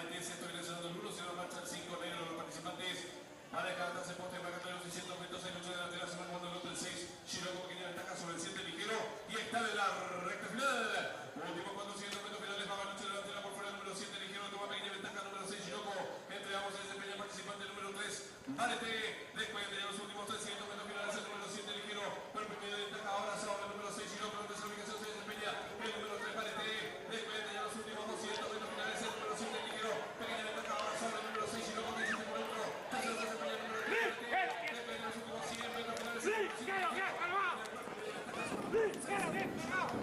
Marete se está ingresando el 1, se va a marchar 5 negros los participantes. Van a decantarse poste para cantar los 600 metros en lucha delantera, se va jugando el otro el 6. Shiroko pequeña ventaja sobre el 7 ligero y está en la recta final. Último 400 metros finales, va a lucha delantera por fuera el número 7 ligero, toma pequeña ventaja número 6 Shiroko. Entregamos el desempeño participante número 3, Marete. Después de los últimos 300 metros finales, el número 7 ligero, por pequeña ventaja ahora sobre el número 6 Shiroko, en tercera ubicación se desempeña el número 3 Marete. Después de los últimos 200 metros finales, el número 7 ligero, pequeña ventaja ahora sobre el número 6 Shiroko, que existe por el número 3. ¡Sí! ¡Quédalo, quédalo! ¡Sí! ¡Quédalo, quédalo!